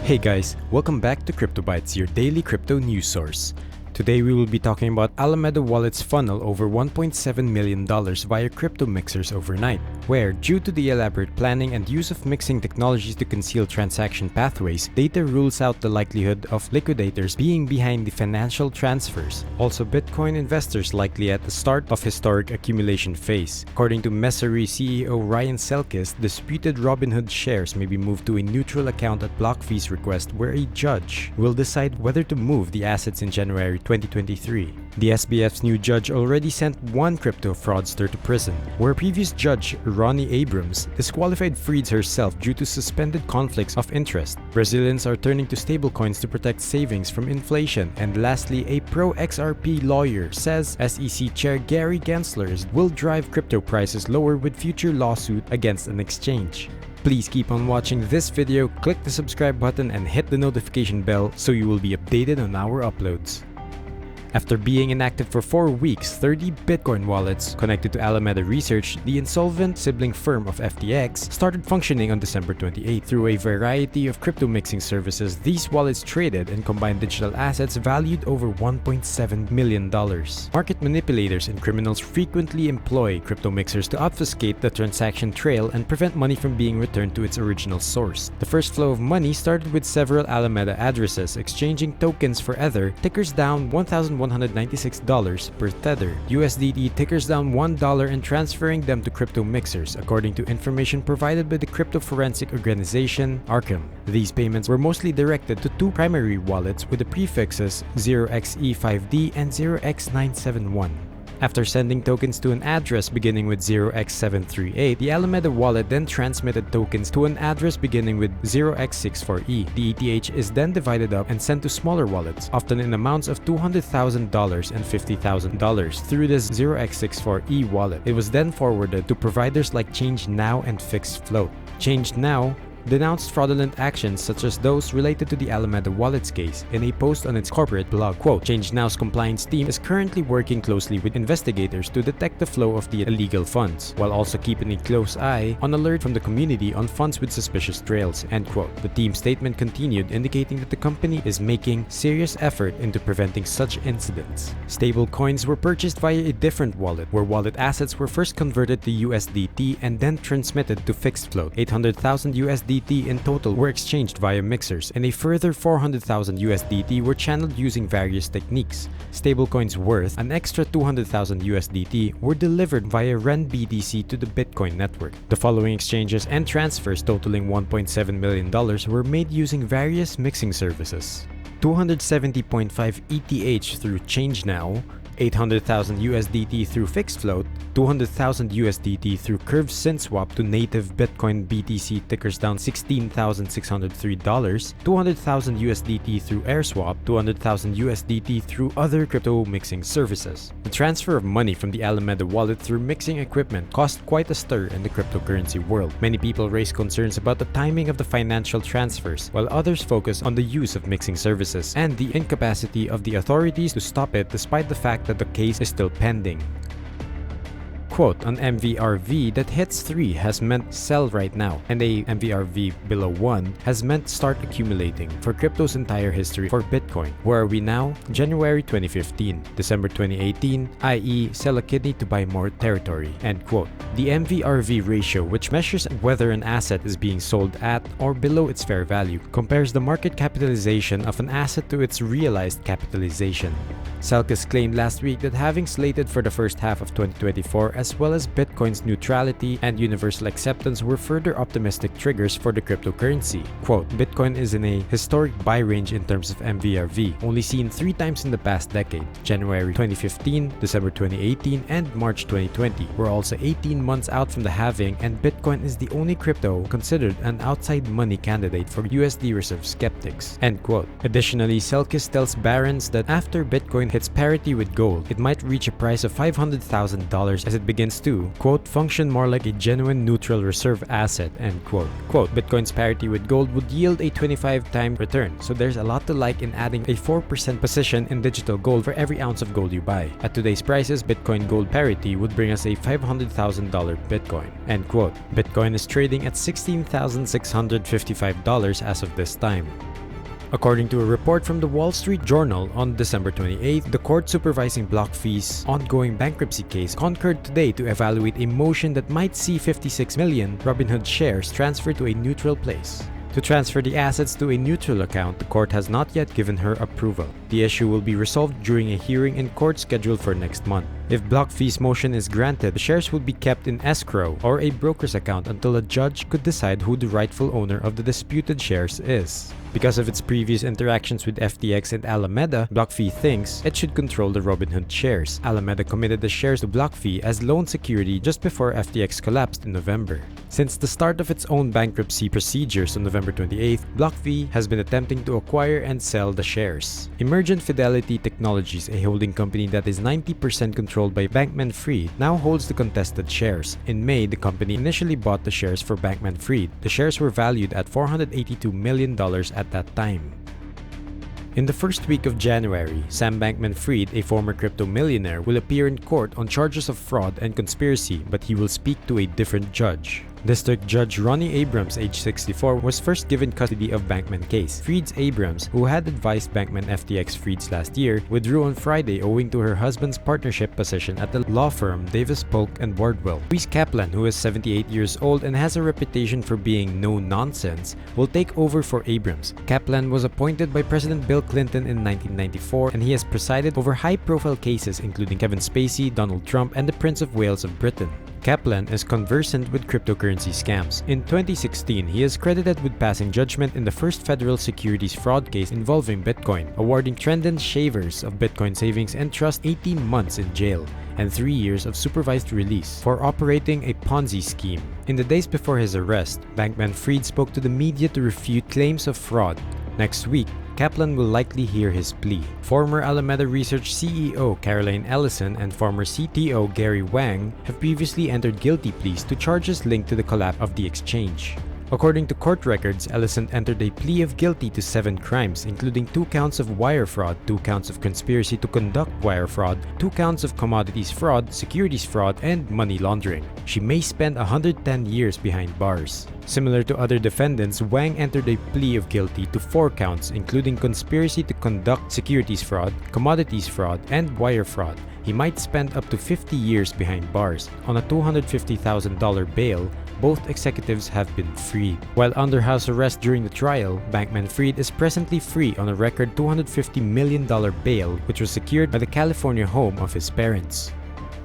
Hey guys, welcome back to CryptoBytes, your daily crypto news source. Today we will be talking about Alameda Wallet's funnel over $1.7 million via crypto mixers overnight, where, due to the elaborate planning and use of mixing technologies to conceal transaction pathways, data rules out the likelihood of liquidators being behind the financial transfers. Also, Bitcoin investors likely at the start of historic accumulation phase. According to Messari CEO Ryan Selkis, disputed Robinhood shares may be moved to a neutral account at block fees request, where a judge will decide whether to move the assets in January 2023. The SBF's new judge already sent one crypto fraudster to prison, where previous judge Ronnie Abrams disqualified Freeds herself due to suspended conflicts of interest. Brazilians are turning to stablecoins to protect savings from inflation. And lastly, a pro-XRP lawyer says SEC Chair Gary Gensler will drive crypto prices lower with future lawsuit against an exchange. Please keep on watching this video, click the subscribe button and hit the notification bell so you will be updated on our uploads. After being inactive for 4 weeks, 30 Bitcoin wallets connected to Alameda Research, the insolvent sibling firm of FTX, started functioning on December 28. Through a variety of crypto mixing services, these wallets traded and combined digital assets valued over $1.7 million. Market manipulators and criminals frequently employ crypto mixers to obfuscate the transaction trail and prevent money from being returned to its original source. The first flow of money started with several Alameda addresses exchanging tokens for Ether, tickers down $1,196 per Tether, USDT tickers down $1, and transferring them to crypto mixers, according to information provided by the crypto forensic organization Arkham. These payments were mostly directed to two primary wallets with the prefixes 0xe5d and 0x971. After sending tokens to an address beginning with 0x738, the Alameda wallet then transmitted tokens to an address beginning with 0x64e. The ETH is then divided up and sent to smaller wallets, often in amounts of $200,000 and $50,000 through this 0x64e wallet. It was then forwarded to providers like ChangeNow and FixedFloat. ChangeNow denounced fraudulent actions such as those related to the Alameda Wallet's case in a post on its corporate blog. Quote, ChangeNow's compliance team is currently working closely with investigators to detect the flow of the illegal funds, while also keeping a close eye on alert from the community on funds with suspicious trails, end quote. The team's statement continued, indicating that the company is making serious effort into preventing such incidents. Stable coins were purchased via a different wallet, where wallet assets were first converted to USDT and then transmitted to FixedFloat. 800,000 USDT in total were exchanged via mixers, and a further 400,000 USDT were channeled using various techniques. Stablecoins worth an extra 200,000 USDT were delivered via RenBTC to the Bitcoin network. The following exchanges and transfers totaling $1.7 million were made using various mixing services: 270.5 ETH through ChangeNow, 800,000 USDT through FixedFloat, 200,000 USDT through Curve SynSwap to native Bitcoin BTC tickers down $16,603, 200,000 USDT through AirSwap, 200,000 USDT through other crypto mixing services. The transfer of money from the Alameda wallet through mixing equipment caused quite a stir in the cryptocurrency world. Many people raised concerns about the timing of the financial transfers, while others focus on the use of mixing services and the incapacity of the authorities to stop it despite the fact that the case is still pending. Quote, an MVRV that hits 3 has meant sell right now, and a MVRV below 1 has meant start accumulating. For crypto's entire history for Bitcoin, where are we now? January 2015, December 2018, i.e. sell a kidney to buy more territory, end quote. The MVRV ratio, which measures whether an asset is being sold at or below its fair value, compares the market capitalization of an asset to its realized capitalization. Selkis claimed last week that having slated for the first half of 2024 as well as Bitcoin's neutrality and universal acceptance were further optimistic triggers for the cryptocurrency. Quote, Bitcoin is in a historic buy range in terms of MVRV, only seen 3 times in the past decade. January 2015, December 2018, and March 2020 were also 18 months out from the halving, and Bitcoin is the only crypto considered an outside money candidate for USD reserve skeptics, end quote. Additionally, Selkis tells barons that after Bitcoin hits parity with gold, it might reach a price of $500,000 as it begins to, quote, function more like a genuine neutral reserve asset, end quote. Quote, Bitcoin's parity with gold would yield a 25-time return, so there's a lot to like in adding a 4% position in digital gold for every ounce of gold you buy. At today's prices, Bitcoin gold parity would bring us a $500,000 Bitcoin, end quote. Bitcoin is trading at $16,655 as of this time. According to a report from the Wall Street Journal on December 28th, the court supervising BlockFi's ongoing bankruptcy case concurred today to evaluate a motion that might see 56 million Robinhood shares transferred to a neutral place. To transfer the assets to a neutral account, the court has not yet given her approval. The issue will be resolved during a hearing in court scheduled for next month. If BlockFi's motion is granted, the shares will be kept in escrow or a broker's account until a judge could decide who the rightful owner of the disputed shares is. Because of its previous interactions with FTX and Alameda, BlockFi thinks it should control the Robinhood shares. Alameda committed the shares to BlockFi as loan security just before FTX collapsed in November. Since the start of its own bankruptcy procedures on November 28th, BlockFi has been attempting to acquire and sell the shares. Emergent Fidelity Technologies, a holding company that is 90% controlled by Bankman-Fried, now holds the contested shares. In May, the company initially bought the shares for Bankman-Fried. The shares were valued at $482 million at that time. In the first week of January, Sam Bankman-Fried, a former crypto millionaire, will appear in court on charges of fraud and conspiracy, but he will speak to a different judge. District Judge Ronnie Abrams, age 64, was first given custody of Bankman case. Fried's Abrams, who had advised Bankman FTX Fried's last year, withdrew on Friday owing to her husband's partnership position at the law firm Davis Polk & Wardwell. Louise Kaplan, who is 78 years old and has a reputation for being no-nonsense, will take over for Abrams. Kaplan was appointed by President Bill Clinton in 1994, and he has presided over high-profile cases including Kevin Spacey, Donald Trump, and the Prince of Wales of Britain. Kaplan is conversant with cryptocurrency scams. In 2016, he is credited with passing judgment in the first federal securities fraud case involving Bitcoin, awarding Trendon Shavers of Bitcoin Savings and Trust 18 months in jail and 3 years of supervised release for operating a Ponzi scheme. In the days before his arrest, Bankman-Fried spoke to the media to refute claims of fraud. Next week, Kaplan will likely hear his plea. Former Alameda Research CEO Caroline Ellison and former CTO Gary Wang have previously entered guilty pleas to charges linked to the collapse of the exchange. According to court records, Ellison entered a plea of guilty to 7 crimes, including 2 counts of wire fraud, 2 counts of conspiracy to conduct wire fraud, 2 counts of commodities fraud, securities fraud, and money laundering. She may spend 110 years behind bars. Similar to other defendants, Wang entered a plea of guilty to 4 counts, including conspiracy to conduct securities fraud, commodities fraud, and wire fraud. He might spend up to 50 years behind bars. On a $250,000 bail, both executives have been freed. While under house arrest during the trial, Bankman-Fried is presently free on a record $250 million bail, which was secured by the California home of his parents.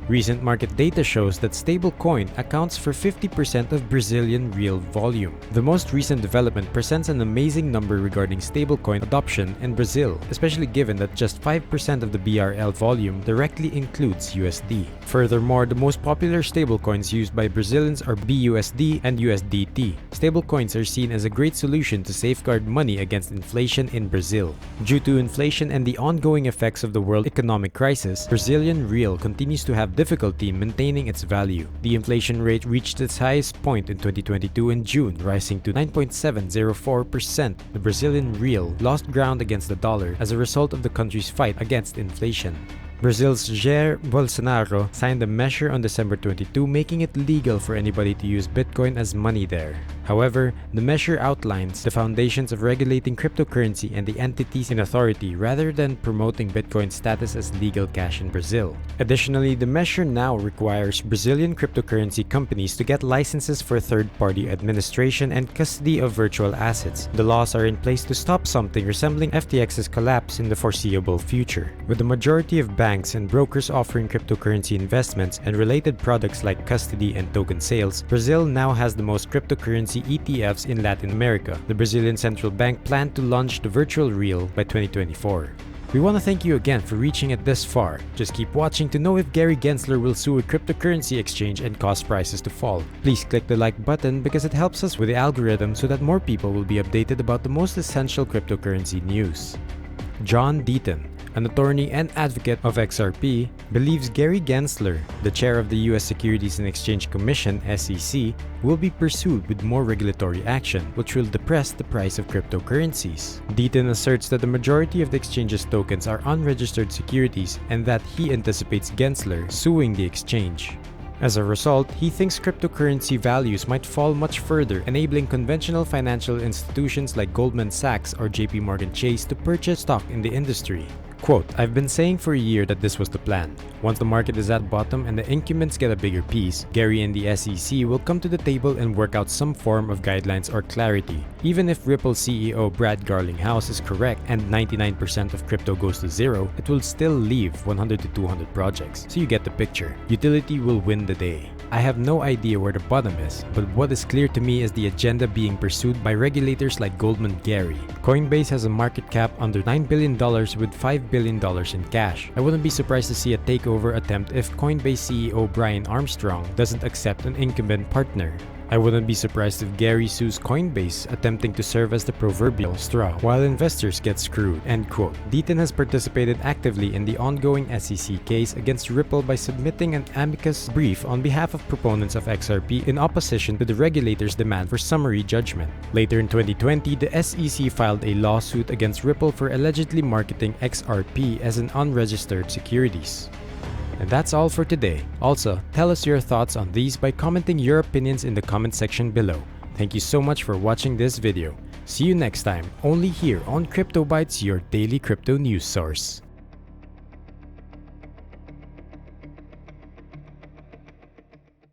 Recent market data shows that stablecoin accounts for 50% of Brazilian real volume. The most recent development presents an amazing number regarding stablecoin adoption in Brazil, especially given that just 5% of the BRL volume directly includes USD. Furthermore, the most popular stablecoins used by Brazilians are BUSD and USDT. Stablecoins are seen as a great solution to safeguard money against inflation in Brazil. Due to inflation and the ongoing effects of the world economic crisis, Brazilian real continues to have difficulty in maintaining its value. The inflation rate reached its highest point in 2022 in June, rising to 9.704%. The Brazilian real lost ground against the dollar as a result of the country's fight against inflation. Brazil's Jair Bolsonaro signed a measure on December 22 making it legal for anybody to use Bitcoin as money there. However, the measure outlines the foundations of regulating cryptocurrency and the entities in authority rather than promoting Bitcoin's status as legal cash in Brazil. Additionally, the measure now requires Brazilian cryptocurrency companies to get licenses for third-party administration and custody of virtual assets. The laws are in place to stop something resembling FTX's collapse in the foreseeable future. With the majority of banks and brokers offering cryptocurrency investments and related products like custody and token sales, Brazil now has the most cryptocurrency ETFs in Latin America. The Brazilian Central Bank planned to launch the virtual real by 2024. We want to thank you again for reaching it this far. Just keep watching to know if Gary Gensler will sue a cryptocurrency exchange and cause prices to fall. Please click the like button because it helps us with the algorithm so that more people will be updated about the most essential cryptocurrency news. John Deaton, an attorney and advocate of XRP, believes Gary Gensler, the chair of the U.S. Securities and Exchange Commission (SEC), will be pursued with more regulatory action, which will depress the price of cryptocurrencies. Deaton asserts that the majority of the exchange's tokens are unregistered securities and that he anticipates Gensler suing the exchange. As a result, he thinks cryptocurrency values might fall much further, enabling conventional financial institutions like Goldman Sachs or JP Morgan Chase to purchase stock in the industry. Quote, "I've been saying for a year that this was the plan. Once the market is at bottom and the incumbents get a bigger piece, Gary and the SEC will come to the table and work out some form of guidelines or clarity. Even if Ripple CEO Brad Garlinghouse is correct and 99% of crypto goes to zero, it will still leave 100 to 200 projects. So you get the picture. Utility will win the day. I have no idea where the bottom is, but what is clear to me is the agenda being pursued by regulators like Goldman Gary. Coinbase has a market cap under $9 billion with $5 billion in cash. I wouldn't be surprised to see a takeover attempt if Coinbase CEO Brian Armstrong doesn't accept an incumbent partner. I wouldn't be surprised if Gary sues Coinbase, attempting to serve as the proverbial straw, while investors get screwed." End quote. Deaton has participated actively in the ongoing SEC case against Ripple by submitting an amicus brief on behalf of proponents of XRP in opposition to the regulator's demand for summary judgment. Later in 2020, the SEC filed a lawsuit against Ripple for allegedly marketing XRP as an unregistered securities. And that's all for today. Also, tell us your thoughts on these by commenting your opinions in the comment section below. Thank you so much for watching this video. See you next time, only here on CryptoBytes, your daily crypto news source.